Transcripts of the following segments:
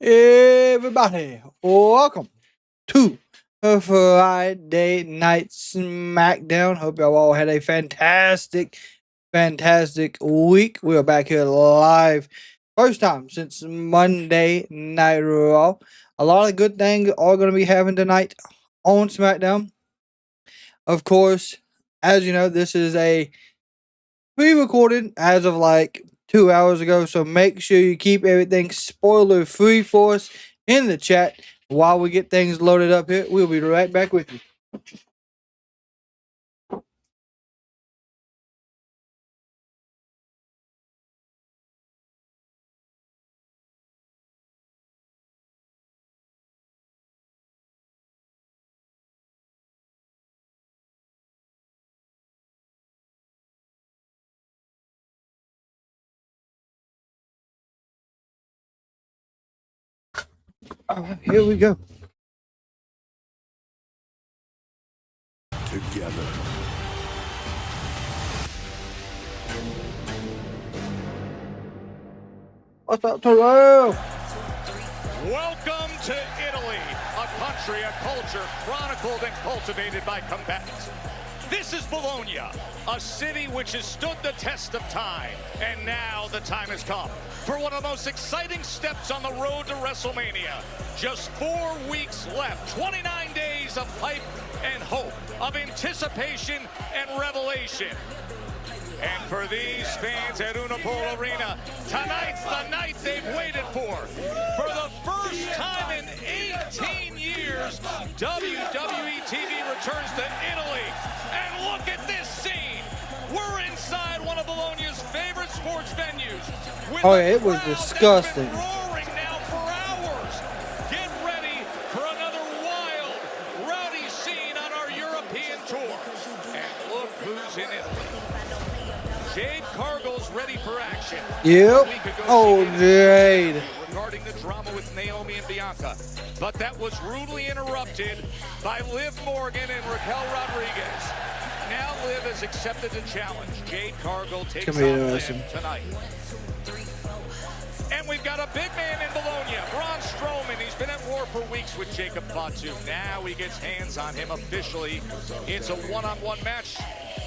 Everybody, welcome to a Friday Night Smackdown. Hope y'all all had a fantastic week. We are back here live. First time since Monday Night Raw. A lot of good things are going to be happening tonight on SmackDown. Of course, as you know, this is a pre-recorded as of like 2 hours ago, so make sure you keep everything spoiler free for us in the chat while we get things loaded up here. We'll be right back with you. Here we go. Together. What's up, Terrell? Welcome to Italy, a country, a culture chronicled and cultivated by combatants. This is Bologna, a city which has stood the test of time. And now the time has come for one of the most exciting steps on the road to WrestleMania. Just 4 weeks left, 29 days of hype and hope, of anticipation and revelation. And for these fans at Unipol Arena, tonight's the night they've waited for. For the first time in 18 years, WWE TV returns to Italy. And look at this scene. We're inside one of Bologna's favorite sports venues. Oh, yeah, it was disgusting. Roaring now for hours. Get ready for another wild, rowdy scene on our European tour. And look who's in Italy. Jade Cargill's ready for action. Yep. Oh, Jade. Regarding the drama with Naomi and Bianca, but that was rudely interrupted by Liv Morgan and Raquel Rodriguez. Now Liv has accepted the challenge. Jade Cargill takes on Liv tonight. And we've got a big man in Bologna, Braun Strowman. He's been at war for weeks with Jacob Fatu. Now he gets hands on him officially. It's a one-on-one match.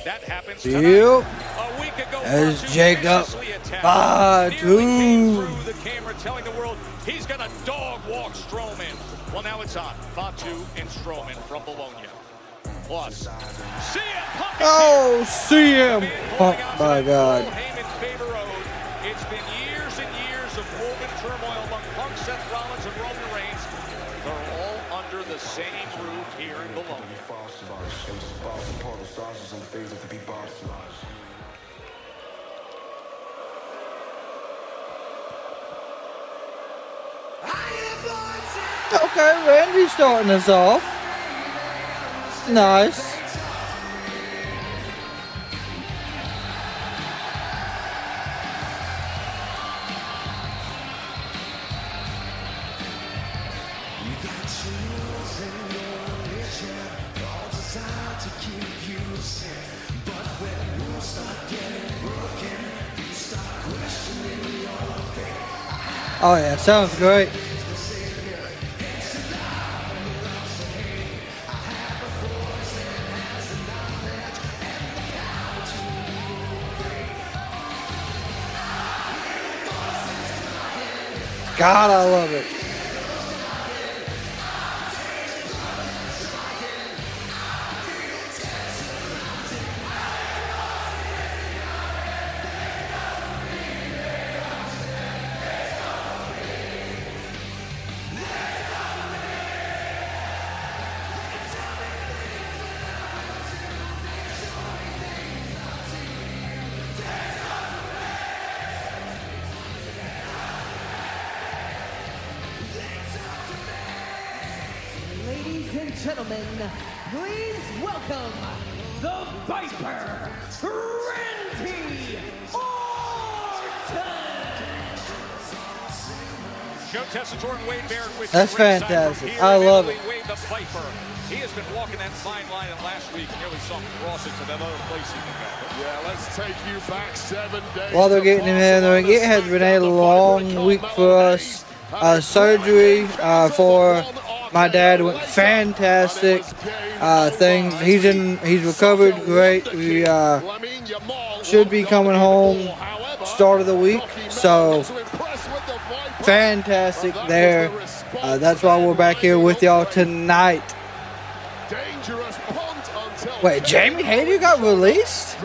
That happens tonight. Yep. A week ago, as Jacob Fatu. The camera telling the world he's gonna dog walk Strowman. Well, now it's on. Fatu and Strowman from Bologna. Plus, CM Punk. Oh, CM Punk, my God. It's been years and years of woven turmoil among Punk, Seth Rollins, and Roman Reigns. They're all under the same roof here in Bologna. Okay, Randy's starting us off. Nice. Oh yeah, sounds great. God, I love it. Gentlemen, please welcome the Viper, Randy Orton. Joe Tessitore and Wade Barrett with That's fantastic. I love it. Wade the Viper. He has been walking that fine line, and last week nearly saw him cross it to that other place he can go. Yeah, let's take you back 7 days. While they're getting him in the ring, it has been a long week for us surgery for my dad. Went fantastic. He's recovered great. We should be coming home start of the week. So fantastic there. That's why we're back here with y'all tonight. Wait, Jamie Hayter got released?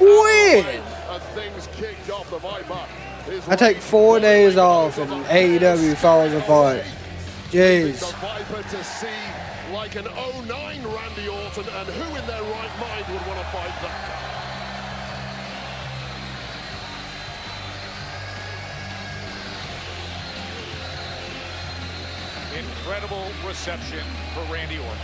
When? I take 4 days off and AEW falls apart. Jeez. Like an 09 Randy Orton, and who in their right mind would want to fight that? Incredible reception for Randy Orton.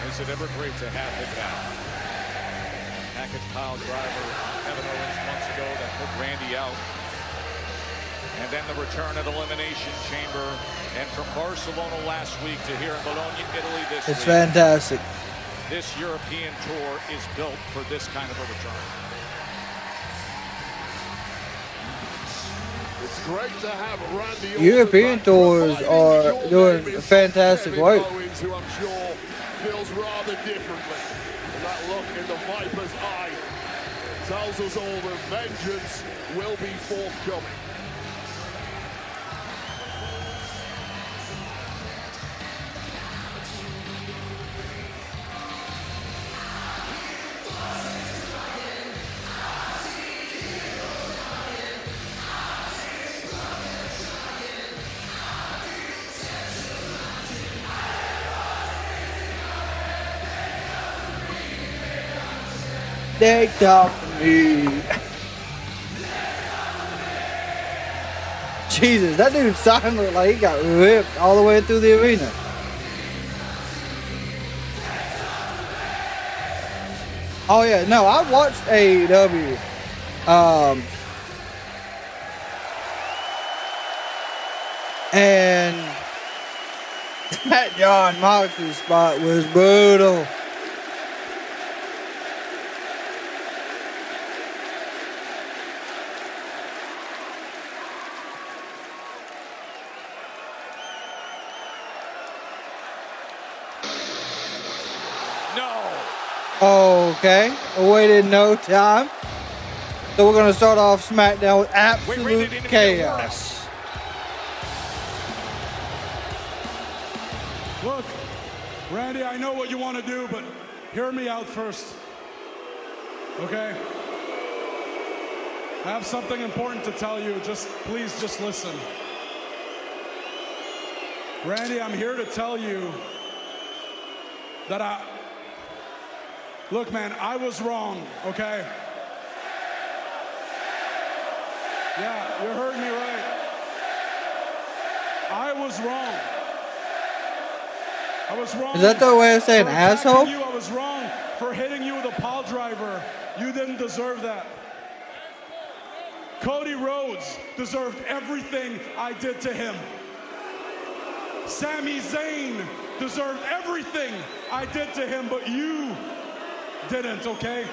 Is it ever great to have him back? Package pile driver Kevin Owens months ago that put Randy out. And then the return at Elimination Chamber. And from Barcelona last week to here in Bologna, Italy this week. It's fantastic. This European tour is built for this kind of a return. It's great to have Randy. European tours are doing fantastic work. Who I'm sure feels rather differently. And that look in the Viper's eye tells us all that vengeance will be forthcoming. They talk to me. Jesus, that dude sounded like he got ripped all the way through the arena. Oh yeah, no, I watched AEW. And that John Moxley spot was brutal. Okay, waited no time. So we're going to start off SmackDown with absolute chaos. Look, Randy, I know what you want to do, but hear me out first. Okay? I have something important to tell you. Please just listen. Randy, I'm here to tell you that look, man, I was wrong, okay? Yeah, you heard me right. I was wrong. I was wrong. Is that the way of saying asshole? I was wrong for hitting you with a pile driver. You didn't deserve that. Cody Rhodes deserved everything I did to him. Sami Zayn deserved everything I did to him, but you didn't, okay?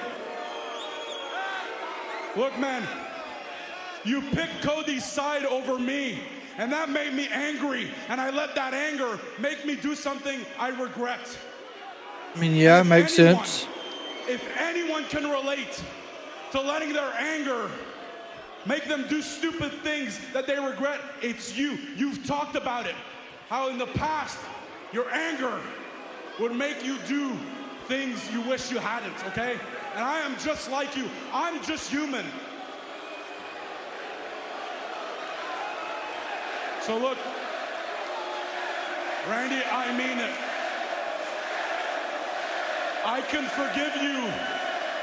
Look, man, you picked Cody's side over me, and that made me angry, and I let that anger make me do something I regret. I mean, yeah, it makes sense. If anyone can relate to letting their anger make them do stupid things that they regret, it's you. You've talked about it, how in the past, your anger would make you do things you wish you hadn't, okay? And I am just like you. I'm just human. So look, Randy, I mean it. I can forgive you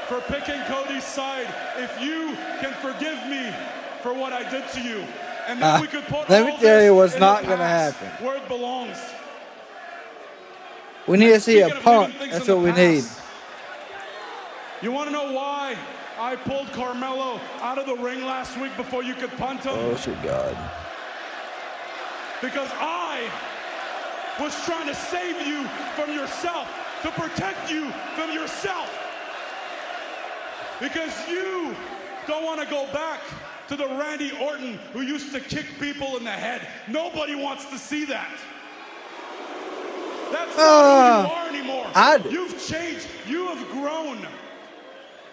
for picking Cody's side if you can forgive me for what I did to you. And then we could put let me tell you what's not going to happen. Where it belongs. We need to see a punt. That's what we need. You want to know why I pulled Carmelo out of the ring last week before you could punt him? Oh, sweet God. Because I was trying to save you from yourself, to protect you from yourself. Because you don't want to go back to the Randy Orton who used to kick people in the head. Nobody wants to see that. That's not who you are anymore. You've changed. You have grown.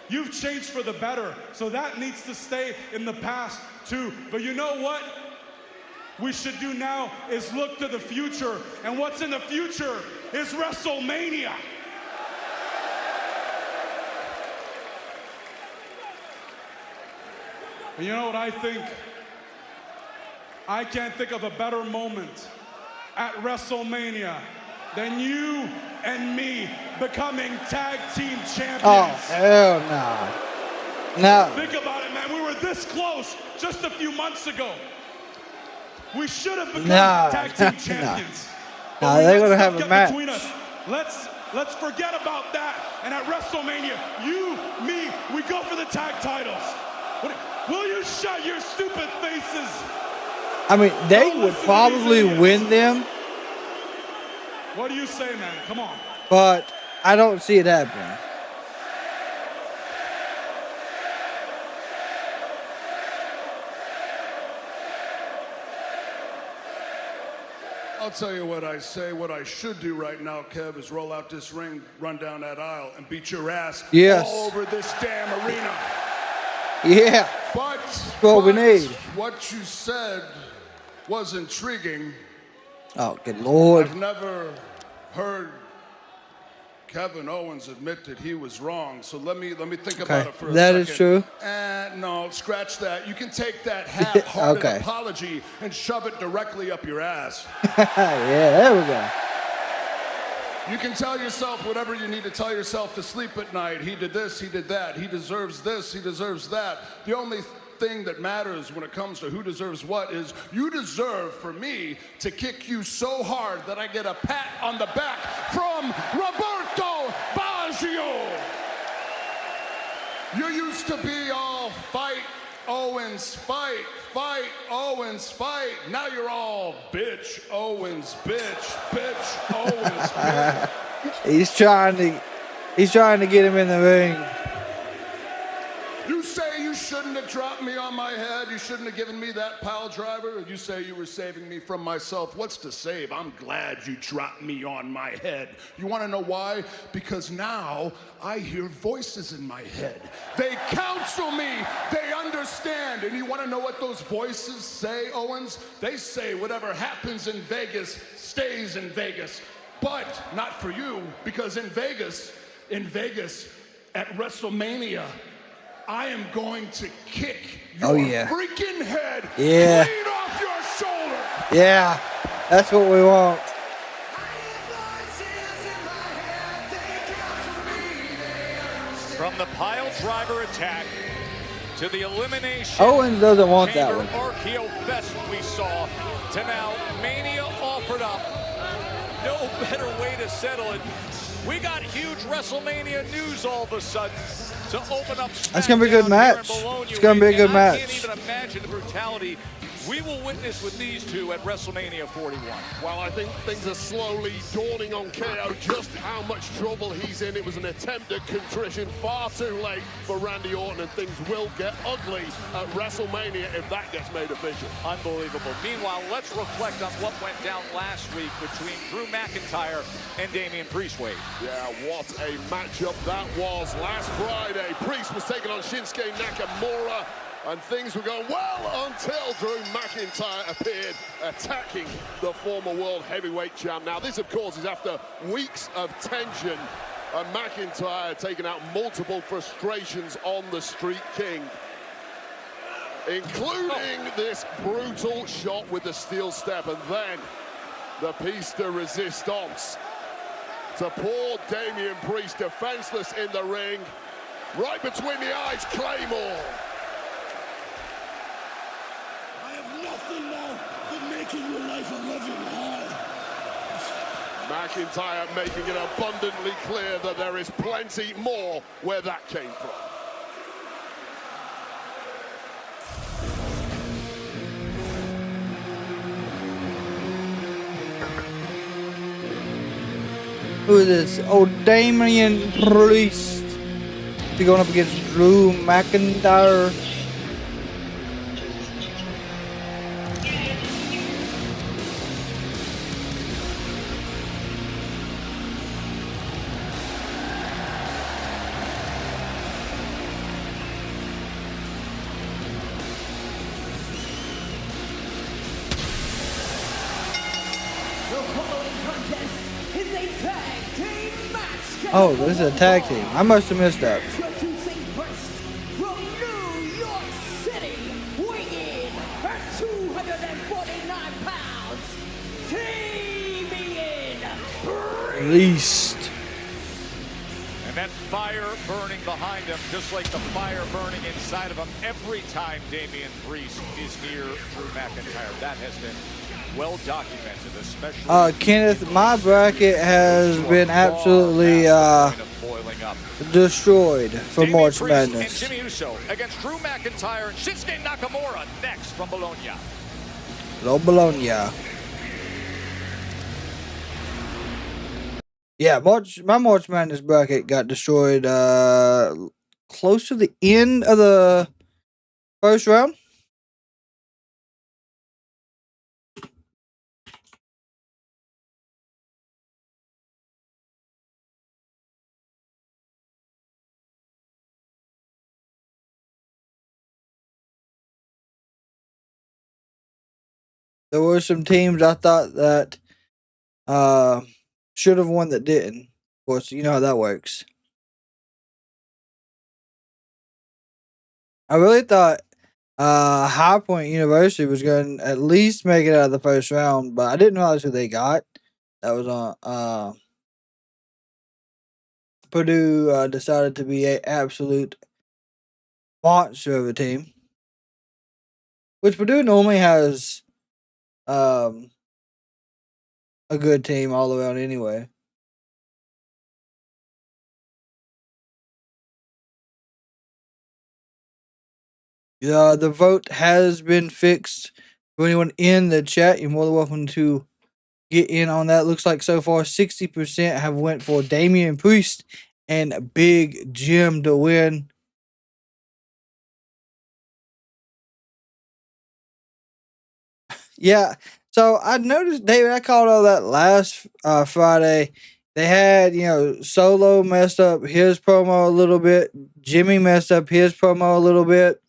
You've changed for the better. So that needs to stay in the past too. But you know what we should do now is look to the future. And what's in the future is WrestleMania. And you know what I think? I can't think of a better moment at WrestleMania than you and me becoming tag team champions. Oh, hell no. No. Think about it, man. We were this close just a few months ago. We should have become tag team champions. No, they're going to have a match. Between us. Let's forget about that. And at WrestleMania, you, me, we go for the tag titles. Will you shut your stupid faces? I mean, they would probably win them. What do you say, man? Come on. But I don't see it happening. I'll tell you what I say. What I should do right now, Kev, is roll out this ring, run down that aisle, and beat your ass all over this damn arena. Yeah. But what we need. What you said was intriguing. Oh, good Lord. I've never heard Kevin Owens admit that he was wrong. So let me think about it for a second. That is true. No, scratch that. You can take that half-hearted apology and shove it directly up your ass. Yeah, there we go. You can tell yourself whatever you need to tell yourself to sleep at night. He did this, he did that. He deserves this, he deserves that. The only thing that matters when it comes to who deserves what is you deserve for me to kick you so hard that I get a pat on the back from Roberto Baggio. You used to be all fight, Owens, fight, Owens, fight. Now you're all bitch, Owens, bitch, Owens, bitch. He's trying to get him in the ring. You say you shouldn't have dropped me on my head. You shouldn't have given me that pile driver. You say you were saving me from myself. What's to save? I'm glad you dropped me on my head. You want to know why? Because now I hear voices in my head. They counsel me. They understand. And you want to know what those voices say, Owens? They say whatever happens in Vegas stays in Vegas. But not for you, because in Vegas, at WrestleMania, I am going to kick your freaking head clean off your shoulder. Yeah, that's what we want. From the pile driver attack to the elimination. Owens doesn't want that one. RKO Fest we saw to now Mania offered up. No better way to settle it. We got huge WrestleMania news all of a sudden to open up. That's gonna be a good match. It's gonna be a good match. I can't even imagine the brutality we will witness with these two at WrestleMania 41. Well, I think things are slowly dawning on KO just how much trouble he's in. It was an attempt at contrition, far too late for Randy Orton, and things will get ugly at WrestleMania if that gets made official. Unbelievable. Meanwhile, let's reflect on what went down last week between Drew McIntyre and Damian Priest. Wade. Yeah, what a matchup that was last Friday. Priest was taking on Shinsuke Nakamura, and things were going well until Drew McIntyre appeared, attacking the former world heavyweight champ. Now, this, of course, is after weeks of tension, and McIntyre taking out multiple frustrations on the Street King, including this brutal shot with the steel step, and then the piece de resistance to poor Damian Priest, defenseless in the ring, right between the eyes, Claymore. Nothing now but making your life a living hell. McIntyre making it abundantly clear that there is plenty more where that came from. Who is this? Oh, Damian Priest. He's going up against Drew McIntyre. Oh, this is a tag team. I must have missed that. Introducing first, from New York City, weighing at 249 pounds, Damian Priest. And that fire burning behind him, just like the fire burning inside of him every time Damian Priest is near Drew McIntyre. That has been well documented, especially. Kenneth, my bracket has been absolutely destroyed for March Madness. And Jimmy Uso against Drew McIntyre and Shinsuke Nakamura next from Bologna. Bologna. Yeah, my March Madness bracket got destroyed close to the end of the first round. There were some teams I thought that should have won that didn't. Of course, you know how that works. I really thought High Point University was going to at least make it out of the first round, but I didn't realize who they got. That was on Purdue decided to be an absolute monster of a team, which Purdue normally has a good team all around anyway. Yeah, the vote has been fixed. For anyone in the chat, you're more than welcome to get in on that. Looks like so far 60% have went for Damian Priest and Big Jim to win. Yeah, so I noticed, David, I called all that last Friday. They had, Solo messed up his promo a little bit. Jimmy messed up his promo a little bit.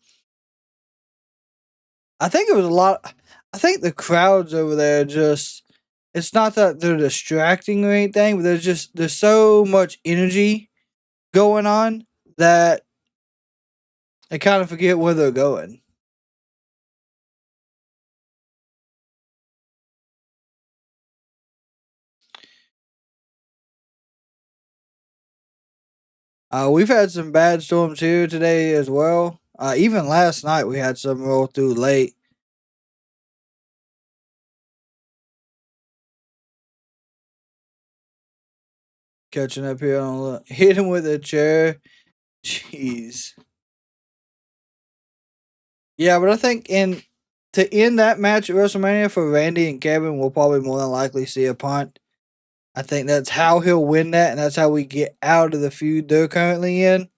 I think it was a lot. I think the crowds over there just, it's not that they're distracting or anything, but there's so much energy going on that I kind of forget where they're going. We've had some bad storms here today as well. Even last night we had some roll through late. Catching up here on hit him with a chair. Jeez. Yeah, but I think to end that match at WrestleMania for Randy and Kevin, we'll probably more than likely see a punt. I think that's how he'll win that, and that's how we get out of the feud they're currently in.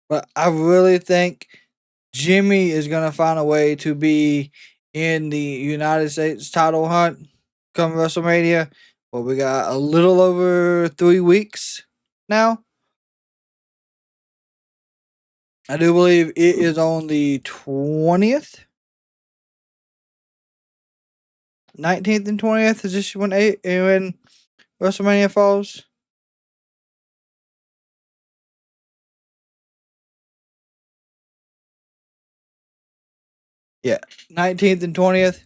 But I really think Jimmy is going to find a way to be in the United States title hunt come WrestleMania. Well, we got a little over 3 weeks now. I do believe it is on the 20th. 19th and 20th is just when WrestleMania falls. Yeah, 19th and 20th.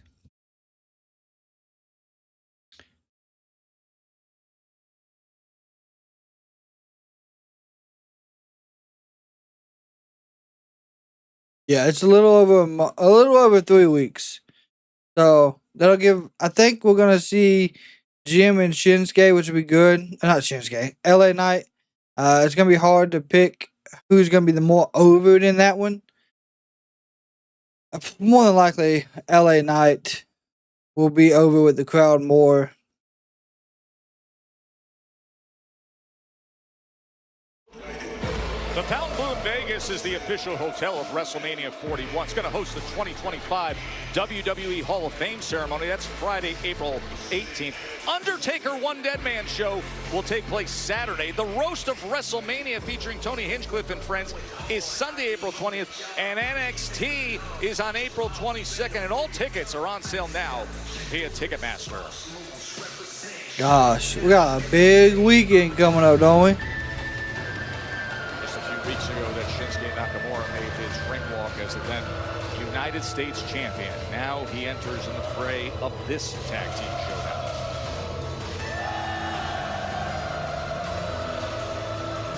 Yeah, it's a little over 3 weeks. So that'll give. I think we're gonna see Jim and Shinsuke, which will be good. Not Shinsuke, LA Knight. It's gonna be hard to pick who's gonna be the more over in that one. more than likely, LA Knight will be over with the crowd more. The Fountain in Vegas is the official hotel of WrestleMania 41. It's going to host the 2025 WWE Hall of Fame ceremony. That's Friday, April 18th. Undertaker One Dead Man show will take place Saturday. The Roast of WrestleMania featuring Tony Hinchcliffe and friends is Sunday, April 20th. And NXT is on April 22nd. And all tickets are on sale now via Ticketmaster. Gosh, we got a big weekend coming up, don't we? Weeks ago that Shinsuke Nakamura made his ring walk as the then United States champion. Now he enters in the fray of this tag team showdown.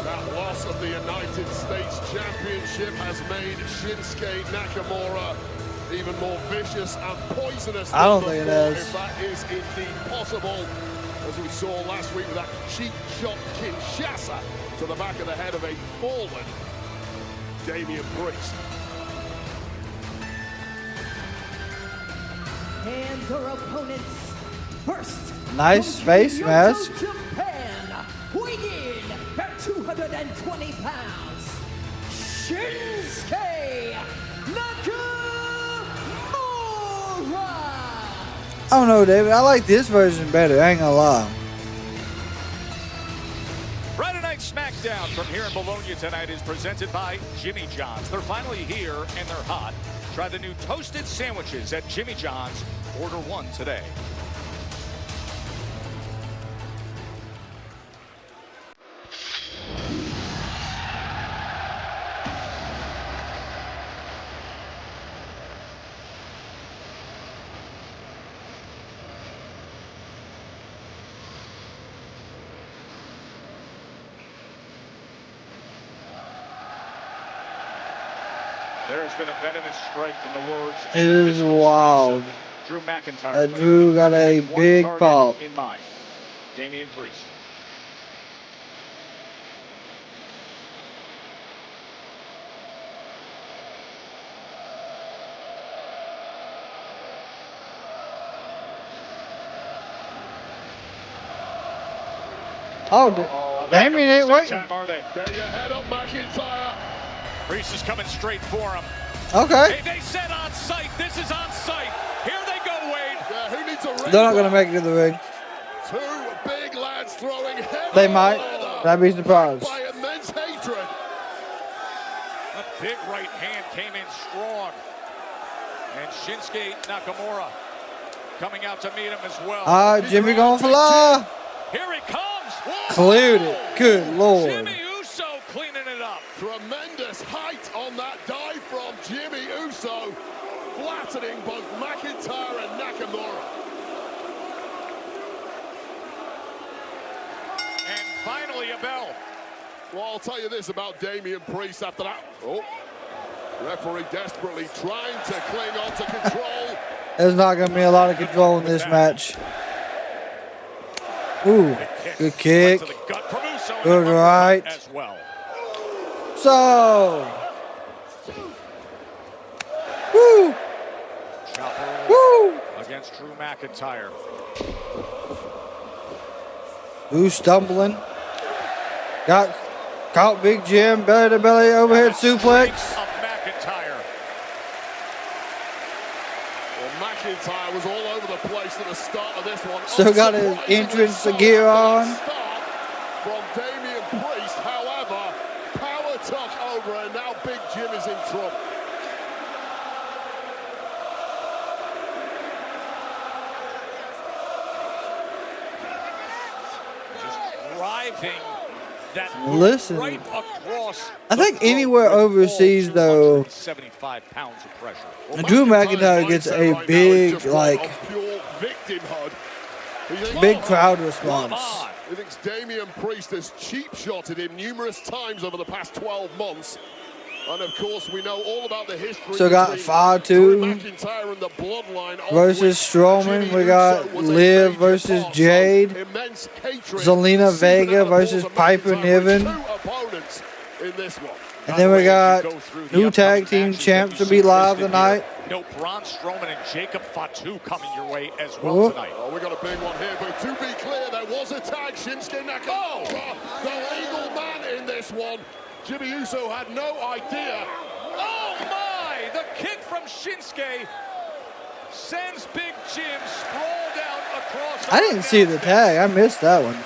That loss of the United States Championship has made Shinsuke Nakamura even more vicious and poisonous. I don't think it is. If that is indeed possible, as we saw last week with that cheap shot Kinshasa to the back of the head of a fallen Damian Priest. And their opponents first. Nice face mask. Japan, weighing in at 220 pounds, Shinsuke Nakamura. I don't know, David. I like this version better. I ain't gonna lie. Friday Night Smackdown from here in Bologna tonight is presented by Jimmy John's. They're finally here and they're hot. Try the new toasted sandwiches at Jimmy John's. Order one today. There has been a venomous strike in the words. It is wild. Drew McIntyre. Drew got a big fault. In mind, Damian Priest. Oh, Damian ain't waiting. Get your head up, McIntyre. Priest is coming straight for him. Okay. Hey, they said on site. This is on site. Here they go, Wade. Yeah, who needs a ring? They're not gonna make it to the ring. Two big lads throwing heavy. They might. That'd be surprised. By immense hatred. A big right hand came in strong. And Shinsuke Nakamura coming out to meet him as well. All right, Jimmy gonna fly. Here he comes. Whoa. Cleared it. Good Lord. Jimmy Uso cleaning it up. Tremendous height on that dive from Jimmy Uso, flattening both McIntyre and Nakamura. And finally a bell. Well, I'll tell you this about Damian Priest after that. Oh, referee desperately trying to cling on to control. There's not gonna be a lot of control in this match. Ooh, good kick. Right to the gut from Uso, Good right. As well. So, woo, Chopper woo. against Drew McIntyre. Who's stumbling? Got caught Big Jim, belly to belly overhead suplex. Of McIntyre. Well, McIntyre was all over the place at the start of this one. Still got his entrance gear on. From Damian Priest, however, power took over and now Big Jim is in trouble. Just driving that move Listen, right across. I think anywhere overseas though, 75 pounds of pressure. Well, Drew McIntyre gets mindset a right now is big, just one like, of pure victimhood. He thinks- big crowd Come response. on. He thinks Damian Priest has cheap-shotted him numerous times over the past 12 months. And of course, we know all about the history. So got between Fatu Drew McIntyre and the bloodline of versus which Strowman. Jimmy We got Uso was a Liv major versus part. Jade. So immense hatred Zelina seeping Vega out of the versus balls of Piper McIntyre with Niven. two opponents in this one. And then we got new tag team champs to be live tonight. No, Braun Strowman and Jacob Fatu coming your way as well tonight. Oh, we got a big one here, but to be clear, there was a tag. Shinsuke Nakamura, the legal man in this one. Jimmy Uso had no idea. Oh my! The kick from Shinsuke sends Big Jim sprawled out across. I didn't see the tag. I missed that one.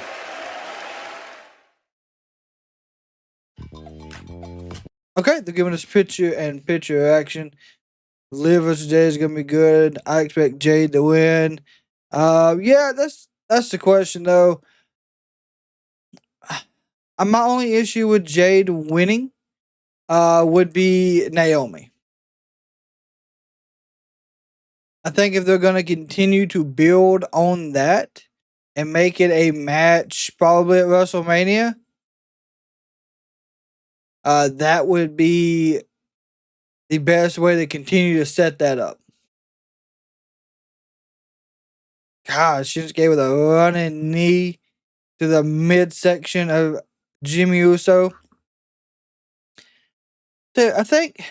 Okay, they're giving us picture action. Liv versus Jade is gonna be good. I expect Jade to win. Yeah, that's the question though. My only issue with Jade winning would be Naomi. I think if they're gonna continue to build on that and make it a match probably at WrestleMania, that would be the best way to continue to set that up. Gosh, Shinsuke with a running knee to the midsection of Jimmy Uso. Dude, I think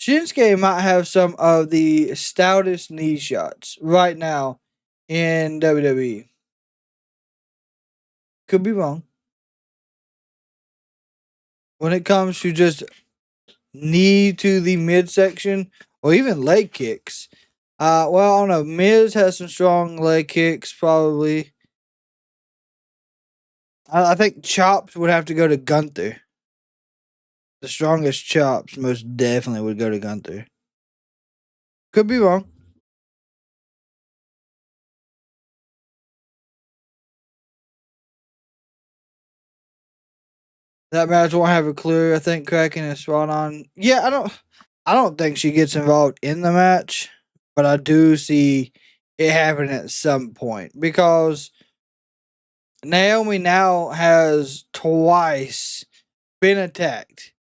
Shinsuke might have some of the stoutest knee shots right now in WWE. Could be wrong. When it comes to just knee to the midsection or even leg kicks. Well, I don't know. Miz has some strong leg kicks, probably. I think chops would have to go to Gunther. The strongest chops most definitely would go to Gunther. Could be wrong. That match won't have a clue. I think Kraken is spot on. Yeah, I don't think she gets involved in the match, but I do see it happening at some point because Naomi now has twice been attacked.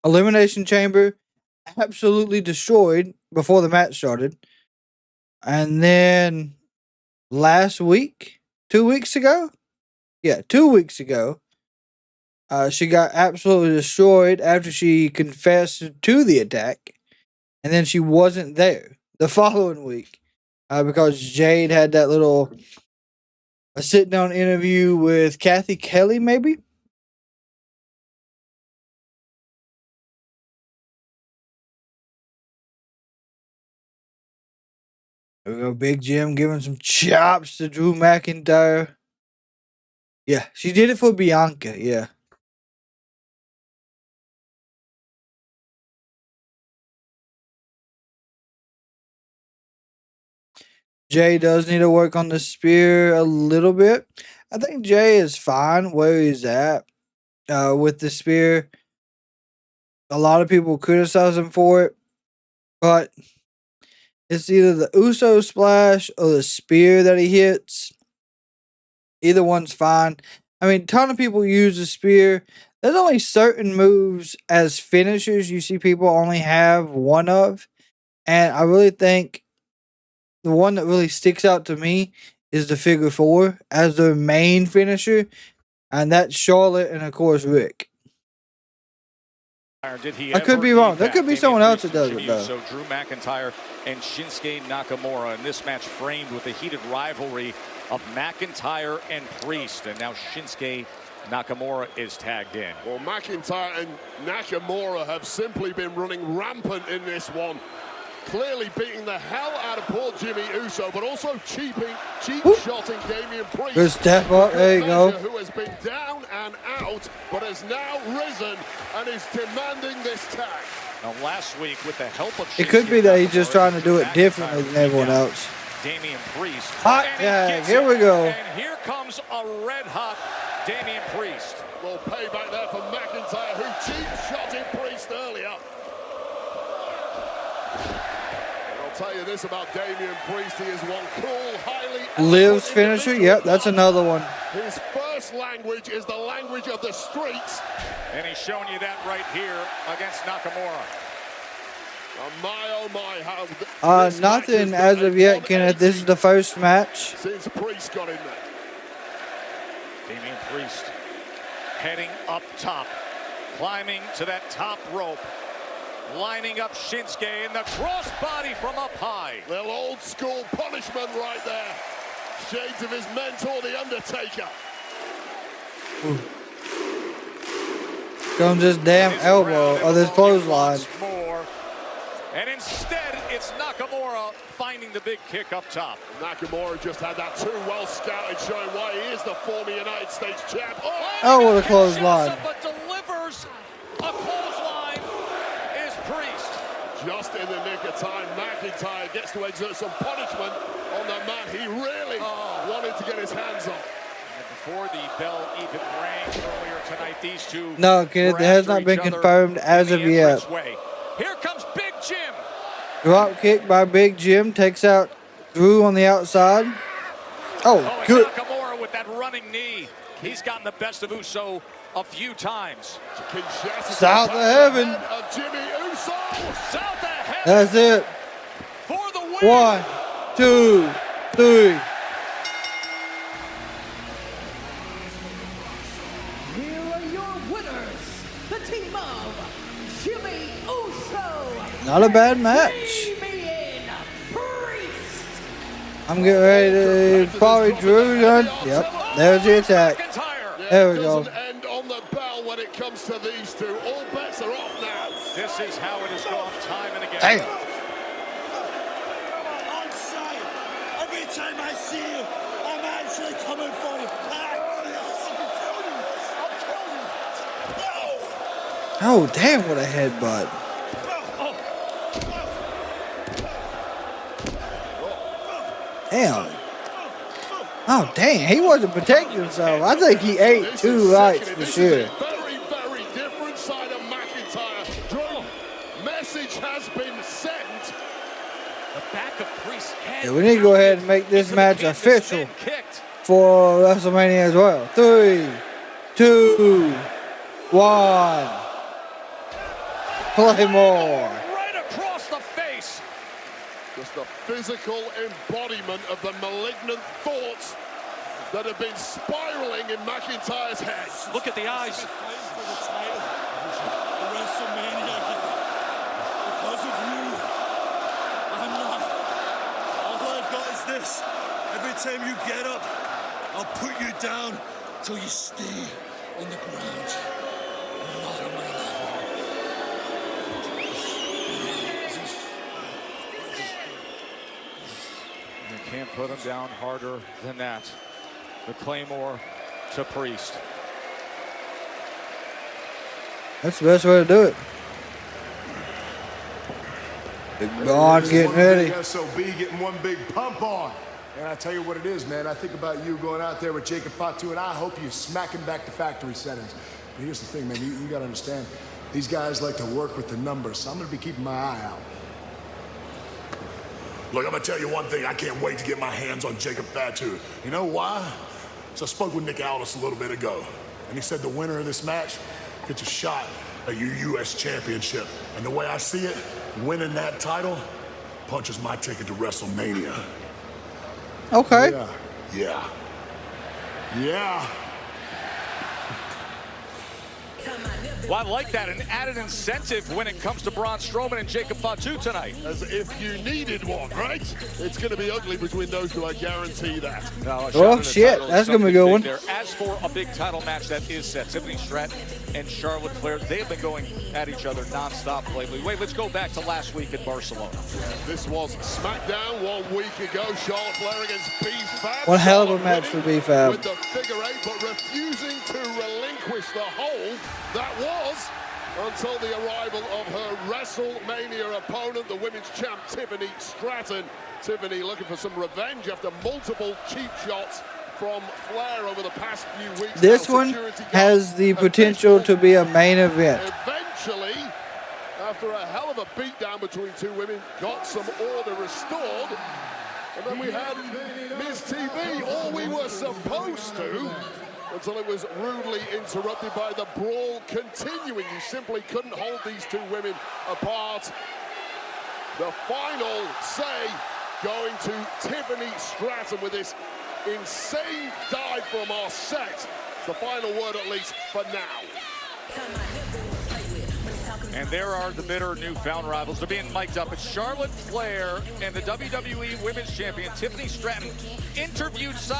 Elimination Chamber absolutely destroyed before the match started. And then last week, 2 weeks ago, 2 weeks ago, she got absolutely destroyed after she confessed to the attack. And then she wasn't there the following week because Jade had that little sit-down interview with Kathy Kelly, maybe? There we go, Big Jim giving some chops to Drew McIntyre. Yeah, she did it for Bianca, yeah. Jay does need to work on the spear a little bit. I think Jay is fine where he's at with the spear. A lot of people criticize him for it, but it's either the Uso splash or the spear that he hits. Either one's fine. I mean, a ton of people use the spear. There's only certain moves as finishers you see people only have one of. And I really think the one that really sticks out to me is the figure four as their main finisher. And that's Charlotte and, of course, Rick. I could be wrong. There could be someone else that does it, though. So Drew McIntyre and Shinsuke Nakamura in this match framed with the heated rivalry of McIntyre and Priest. And now Shinsuke Nakamura is tagged in. Well, McIntyre and Nakamura have simply been running rampant in this one. Clearly beating the hell out of poor Jimmy Uso, but also cheap-shotting Damian Priest. Good step up, there you go. Who has been down and out, but has now risen and is demanding this tag. Now, last week, with the help of it could be that he's just trying to do it differently than everyone else. Damian Priest. Hot tag, here we go. And here comes a red-hot Damian Priest. Well, payback there for McIntyre, who cheap-shotted Priest earlier. I'll tell you this about Damian Priest, he is one cool, highly... Liv's finisher, yep, that's another one. His first language is the language of the streets. And he's showing you that right here against Nakamura. Oh my, nothing as of yet, Kenneth. This is the first match. Since Priest got in there. Damian Priest heading up top, climbing to that top rope, lining up Shinsuke in the crossbody from up high. Little old school punishment right there. Shades of his mentor, The Undertaker. Ooh. Comes this damn elbow or this clothesline. More. And instead, it's Nakamura finding the big kick up top. Nakamura just had that too well scouted, showing why he is the former United States champ. Oh, what a clothesline. But delivers a clothesline is Priest. Just in the nick of time, McIntyre gets to exert some punishment on the man he really wanted to get his hands on. And before the bell even rang earlier tonight, these two No, kid, it has not been confirmed as of yet. Here comes Big Jim. Drop kick by Big Jim, takes out Drew on the outside. Oh, good. Nakamura with that running knee. He's gotten the best of Uso a few times. South of heaven. Of Jimmy Uso. South of heaven. That's it. For the win. 1, 2, 3. Here are your winners, the team of Jimmy Uso. Not a bad match. Damian Priest. I'm getting ready to probably Drew. Yep, there's the attack. McIntyre. There we go. Doesn't end on the bell when it comes to these two. All bets are off now. This is how it has gone time and again. Damn. On sight. Every time I see you, I'm actually coming for you. Oh, damn, what a headbutt. Damn. Oh, dang, he wasn't protecting himself. I think he ate two rights for sure. This is a very, very different side of McIntyre. Drew, message has been sent. The back of Priest's head. Yeah, we need to go ahead and make this match official for WrestleMania as well. 3, 2, 1. Claymore. Right across the face. Just a physical embodiment of the malignant thoughts that have been spiraling in McIntyre's head. Look at the eyes. For the title, WrestleMania, because of you, I'm not. All I've got is this. Every time you get up, I'll put you down till you stay on the ground. You're not on my level. You can't put him down harder than that. The Claymore to Priest. That's the best way to do it. Big Braun getting ready. SOB getting one big pump on. And I tell you what it is, man. I think about you going out there with Jacob Fatu, and I hope you smack him back to factory settings. But here's the thing, man. You got to understand, these guys like to work with the numbers, so I'm going to be keeping my eye out. Look, I'm gonna tell you one thing. I can't wait to get my hands on Jacob Fatu. You know why? So I spoke with Nick Aldis a little bit ago, and he said the winner of this match gets a shot at your U.S. championship. And the way I see it, winning that title punches my ticket to WrestleMania. Okay. Yeah. Yeah. Well, I like that. An added incentive when it comes to Braun Strowman and Jacob Fatu tonight. As if you needed one, right? It's going to be ugly between those two, I guarantee that. Oh, shit. That's going to be a good one. As for a big title match that is set, Tiffany Stratton and Charlotte Flair, they've been going at each other nonstop lately. Wait, let's go back to last week in Barcelona. This was Smackdown 1 week ago. Charlotte Flair against B-Fab. One hell of a match for B-Fab. With the figure 8, but refusing to relinquish the hold that was until the arrival of her WrestleMania opponent, the women's champ Tiffany Stratton. Tiffany looking for some revenge after multiple cheap shots from Flair over the past few weeks. This one has the potential to be a main event. Eventually, after a hell of a beatdown between two women, got some order restored. And then we had Ms. TV, all we were supposed to, until it was rudely interrupted by the brawl continuing. You simply couldn't hold these two women apart. The final say going to Tiffany Stratton with this insane dive from our Seth. It's the final word, at least for now. And there are the bitter newfound rivals. They're being mic'd up. It's Charlotte Flair and the WWE Women's Champion Tiffany Stratton interviewed side